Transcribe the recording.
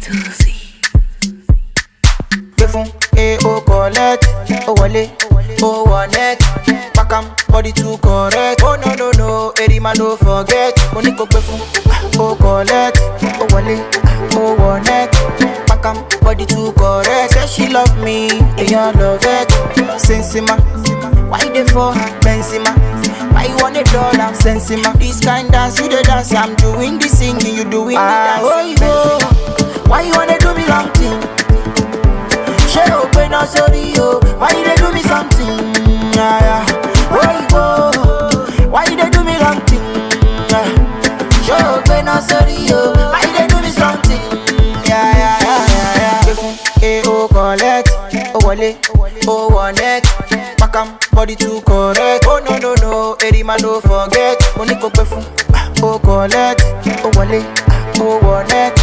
Tuesday. Befun, o collect, o wale, o wanet. Pack am, body too correct. Oh no no no, every man no forget. Money go befun, o collect, o wale, o wanet. Pack am, body too correct. Say she love me, and you love it. Sensima, why they for her? Benzema, why you want $1? Sensima, this kind dance you the dance. I'm doing the singing, you doing the dance. Oh, why you wanna do me wrong thing? She open up sorry yo, why you dey do me something? Yeah, why you dey do me wrong thing? She open up sorry yo, why you dey do me something? Yeah. O collect, o wale, o wanet. Pack am, body too correct. Oh no, every man no forget. Money go befun, o collect, o wale, o wanet.